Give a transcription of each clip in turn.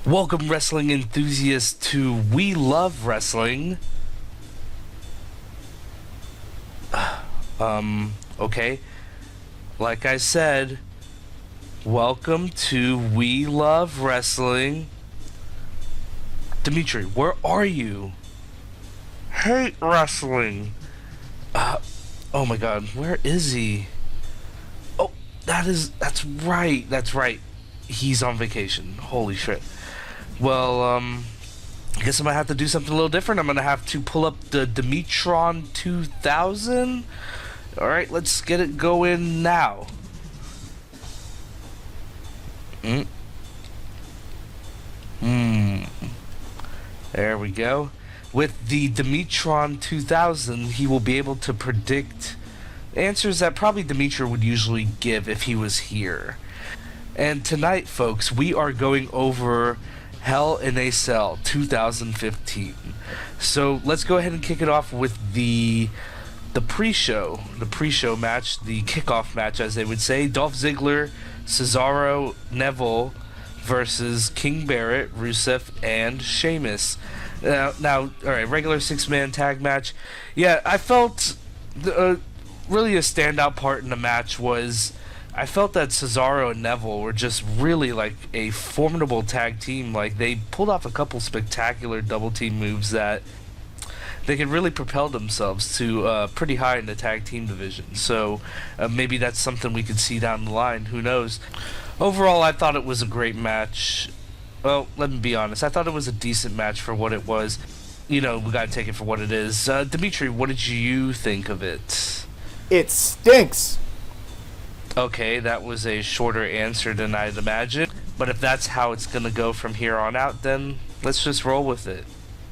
Welcome, wrestling enthusiasts, to We Love Wrestling. Okay. Like I said, welcome to We Love Wrestling. Dimitri, where are you? Hate wrestling. Oh my god, where is he? Oh, that's right. He's on vacation. Holy shit. Well, I guess I'm gonna have to do something a little different. I'm gonna have to pull up the Dimitron 2000. Alright, let's get it going now. There we go. With the Dimitron 2000, he will be able to predict answers that probably Dimitri would usually give if he was here. And tonight, folks, we are going over Hell in a Cell 2015. So let's go ahead and kick it off with the pre-show match, the kickoff match, as they would say. Dolph Ziggler, Cesaro, Neville versus King Barrett, Rusev, and Sheamus. Now, all right, regular six-man tag match. Yeah, I felt really a standout part in the match was I felt that Cesaro and Neville were just really like a formidable tag team. Like, they pulled off a couple spectacular double team moves that they could really propel themselves to pretty high in the tag team division. So maybe that's something we could see down the line. Who knows? Overall, I thought it was a great match. Well, let me be honest. I thought it was a decent match for what it was. You know, we gotta take it for what it is. Dimitri, what did you think of it? It stinks. Okay, that was a shorter answer than I'd imagined. But if that's how it's gonna go from here on out, then let's just roll with it.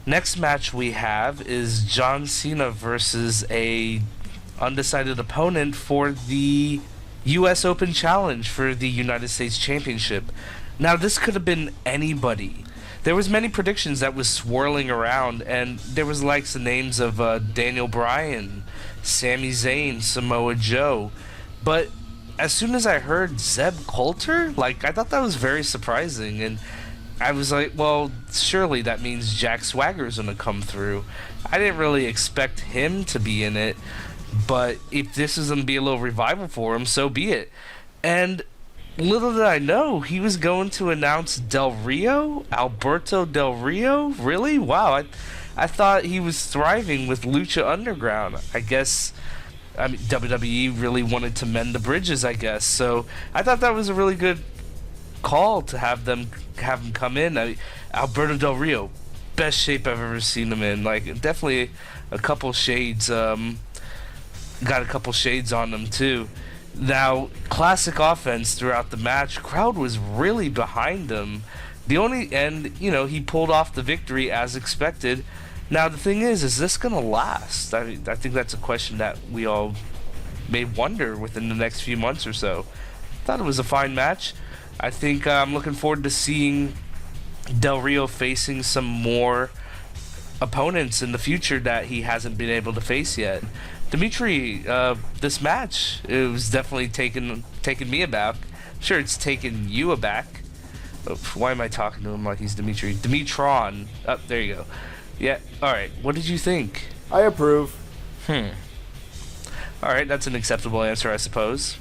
Next match we have is John Cena versus a undecided opponent for the U.S. Open Challenge for the United States Championship. Now, this could have been anybody. There was many predictions that was swirling around, and there was likes the names of Daniel Bryan, Sami Zayn, Samoa Joe. But as soon as I heard Zeb Colter, like, I thought that was very surprising, and I was like, well, surely that means Jack Swagger's gonna come through. I didn't really expect him to be in it, but if this is gonna be a little revival for him, so be it. And little did I know, he was going to announce Del Rio? Alberto Del Rio? Really? Wow, I thought he was thriving with Lucha Underground. I guess, I mean, WWE really wanted to mend the bridges, I guess. So I thought that was a really good call to have him come in. Alberto Del Rio, best shape I've ever seen him in. Like, definitely a couple shades, got a couple shades on him too. Now, classic offense throughout the match. Crowd was really behind him. And you know, he pulled off the victory as expected. Now, the thing is this gonna last? I think that's a question that we all may wonder within the next few months or so. Thought it was a fine match. I think I'm looking forward to seeing Del Rio facing some more opponents in the future that he hasn't been able to face yet. Dimitri, this match, it was definitely taking me aback. I'm sure it's taken you aback. Why am I talking to him like he's Dimitri? Dimitron. Oh, there you go. Yeah, alright. What did you think? I approve. Alright, that's an acceptable answer, I suppose.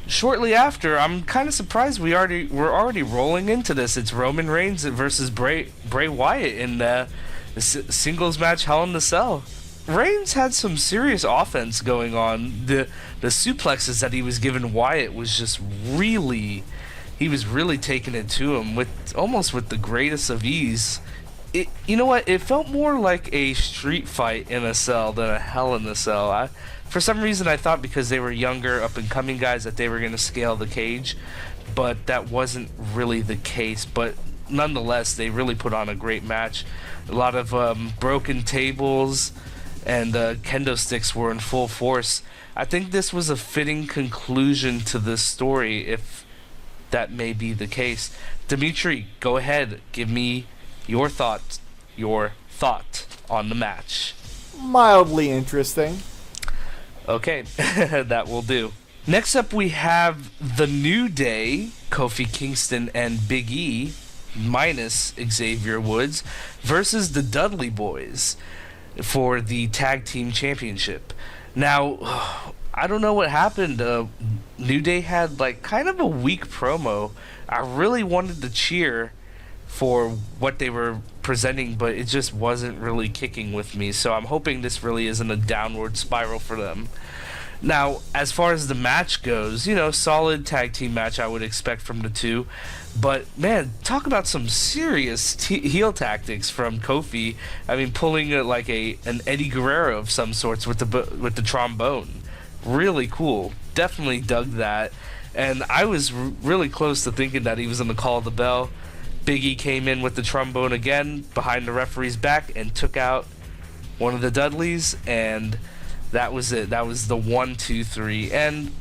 Shortly after, I'm kind of surprised we're already rolling into this. It's Roman Reigns versus Bray Wyatt in the singles match Hell in a Cell. Reigns had some serious offense going on. The suplexes that he was giving Wyatt was just really, he was really taking it to him with almost with the greatest of ease. You know what? It felt more like a street fight in a cell than a Hell in a Cell. For some reason, I thought because they were younger, up-and-coming guys that they were going to scale the cage, but that wasn't really the case. But nonetheless, they really put on a great match. A lot of broken tables and kendo sticks were in full force. I think this was a fitting conclusion to this story, if that may be the case. Dimitri, go ahead. Give me your thought on the match. Mildly interesting. Okay, that will do. Next up, we have The New Day, Kofi Kingston and Big E, minus Xavier Woods versus the Dudley Boyz for the tag team championship. Now, I don't know what happened. New Day had like kind of a weak promo. I really wanted to cheer for what they were presenting, but it just wasn't really kicking with me. So I'm hoping this really isn't a downward spiral for them. Now, as far as the match goes, solid tag team match I would expect from the two. But, man, talk about some serious heel tactics from Kofi. I mean, pulling like an Eddie Guerrero of some sorts with the trombone. Really cool. Definitely dug that. And I was really close to thinking that he was going to call the bell. Big E came in with the trombone again behind the referee's back and took out one of the Dudleys, and that was it. That was the 1, 2, 3. And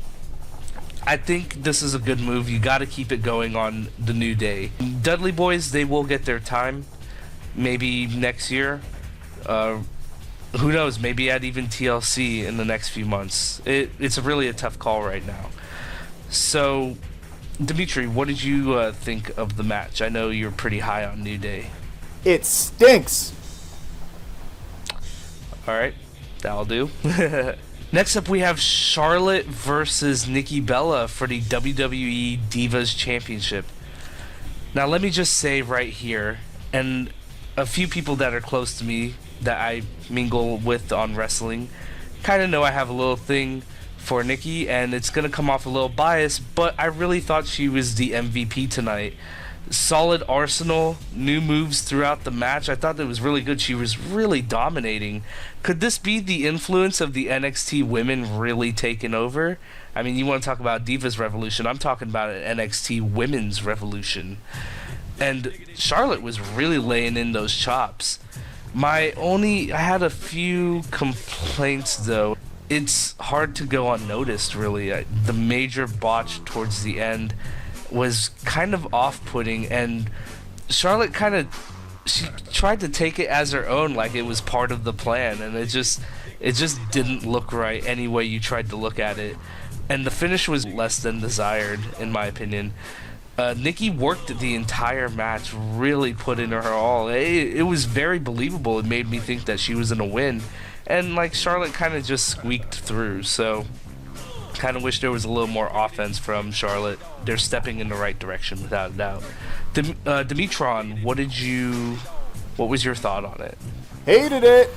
I think this is a good move. You got to keep it going on the New Day. Dudley Boyz, they will get their time. Maybe next year. Who knows? Maybe at even TLC in the next few months. It's really a tough call right now. So, Dimitri, what did you think of the match? I know you're pretty high on New Day. It stinks. Alright, that'll do. Next up, we have Charlotte versus Nikki Bella for the WWE Divas Championship. Now, let me just say right here, and a few people that are close to me that I mingle with on wrestling kind of know I have a little thing for Nikki, and it's going to come off a little biased, but I really thought she was the MVP tonight. Solid arsenal, new moves throughout the match. I thought that was really good. She was really dominating. Could this be the influence of the NXT women really taking over? I mean, you want to talk about Divas Revolution. I'm talking about an NXT Women's Revolution. And Charlotte was really laying in those chops. I had a few complaints though. It's hard to go unnoticed, really. The major botch towards the end was kind of off-putting, and Charlotte she tried to take it as her own, like it was part of the plan, and it just didn't look right any way you tried to look at it. And the finish was less than desired, in my opinion. Nikki worked the entire match, really put in her all. It was very believable. It made me think that she was going to win. And like Charlotte kind of just squeaked through, so kind of wish there was a little more offense from Charlotte. They're stepping in the right direction without a doubt. Dimitron, what was your thought on it? Hated it.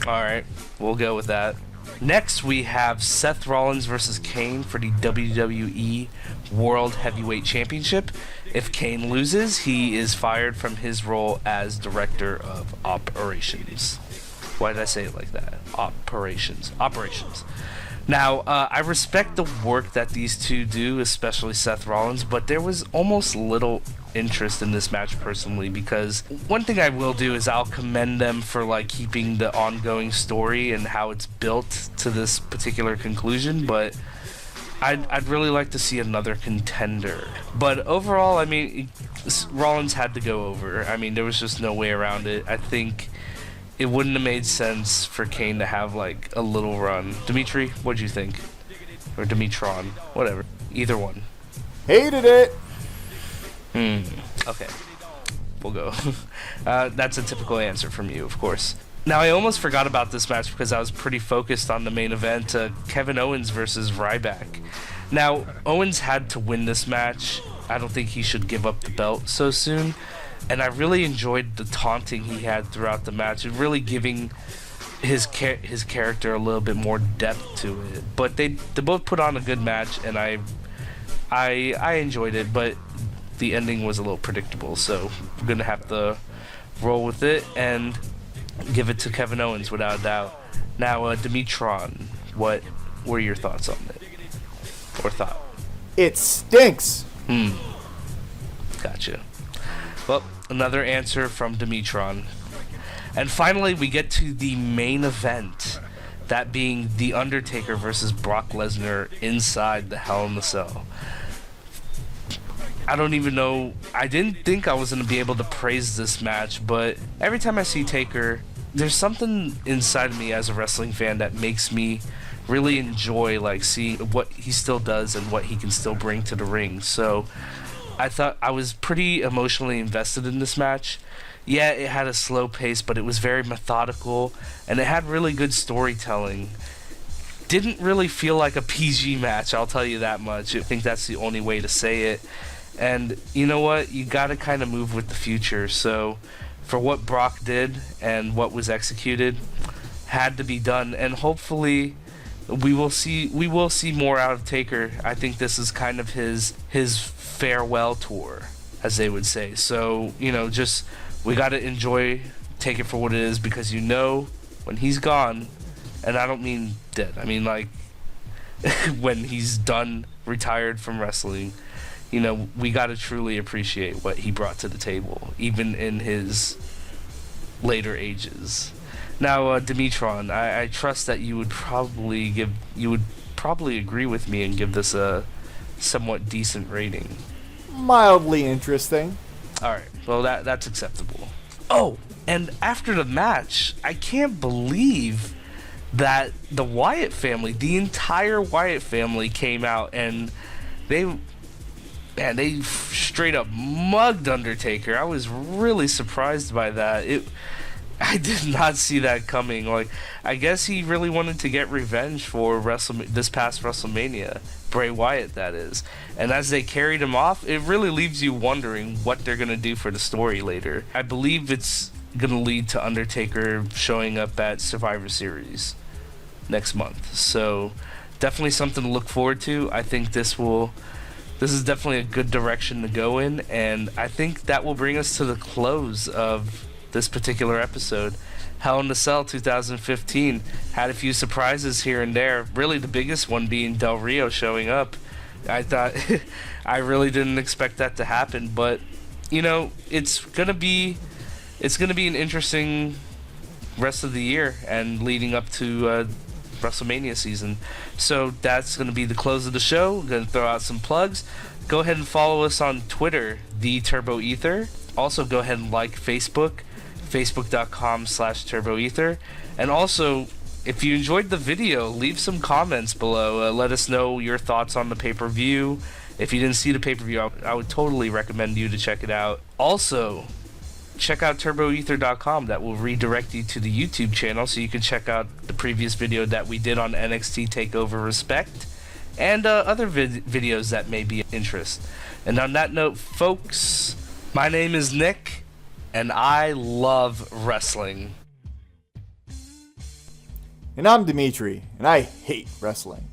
Alright, we'll go with that. Next, we have Seth Rollins versus Kane for the WWE World Heavyweight Championship. If Kane loses, he is fired from his role as Director of Operations. Why did I say it like that? Operations. Now, I respect the work that these two do, especially Seth Rollins, but there was almost little interest in this match personally, because one thing I will do is I'll commend them for like keeping the ongoing story and how it's built to this particular conclusion, but I'd really like to see another contender. But overall, I mean, Rollins had to go over. I mean, there was just no way around it. I think it wouldn't have made sense for Kane to have like a little run. Dimitri, what'd you think? Or Dimitron, whatever. Either one. Hated it. Okay. We'll go. That's a typical answer from you, of course. Now, I almost forgot about this match because I was pretty focused on the main event, Kevin Owens versus Ryback. Now, Owens had to win this match. I don't think he should give up the belt so soon. And I really enjoyed the taunting he had throughout the match, and really giving his character a little bit more depth to it. But they both put on a good match, and I enjoyed it, but the ending was a little predictable, so we're going to have to roll with it and give it to Kevin Owens without a doubt. Now, Dimitron, what were your thoughts on it? Or thought? It stinks. Gotcha. Well, another answer from Dimitron. And finally, we get to the main event. That being The Undertaker versus Brock Lesnar inside the Hell in the Cell. I don't even know. I didn't think I was going to be able to praise this match, but every time I see Taker, there's something inside of me as a wrestling fan that makes me really enjoy like seeing what he still does and what he can still bring to the ring. So I thought I was pretty emotionally invested in this match. Yeah, it had a slow pace, but it was very methodical, and it had really good storytelling. Didn't really feel like a PG match, I'll tell you that much. I think that's the only way to say it. And you know what? You gotta kind of move with the future. So, for what Brock did and what was executed, had to be done. And hopefully, we will see more out of Taker. I think this is kind of his farewell tour, as they would say. So, just we gotta enjoy, take it for what it is, because when he's gone, and I don't mean dead, I mean like when he's done, retired from wrestling, we gotta truly appreciate what he brought to the table, even in his later ages. Now, Dimitron, I trust that you would probably agree with me and give this a somewhat decent rating. Mildly interesting. Alright, well that's acceptable. Oh, and after the match, I can't believe that the Wyatt family, the entire Wyatt family came out, and they straight up mugged Undertaker. I was really surprised by that. I did not see that coming. Like, I guess he really wanted to get revenge for this past WrestleMania. Bray Wyatt, that is. And as they carried him off, it really leaves you wondering what they're going to do for the story later. I believe it's going to lead to Undertaker showing up at Survivor Series next month. So, definitely something to look forward to. I think this is definitely a good direction to go in, and I think that will bring us to the close of this particular episode. Hell in a Cell 2015 had a few surprises here and there. Really, the biggest one being Del Rio showing up. I thought I really didn't expect that to happen, but it's gonna be an interesting rest of the year and leading up to WrestleMania season. So that's gonna be the close of the show. We're gonna throw out some plugs. Go ahead and follow us on Twitter, the Turbo Ether. Also, go ahead and like Facebook. Facebook.com/TurboEther. And also, if you enjoyed the video, leave some comments below. Let us know your thoughts on the pay-per-view. If you didn't see the pay-per-view, I would totally recommend you to check it out. Also, check out TurboEther.com. That will redirect you to the YouTube channel so you can check out the previous video that we did on NXT TakeOver Respect and other videos that may be of interest. And on that note, folks, my name is Nick, and I love wrestling. And I'm Dimitri, and I hate wrestling.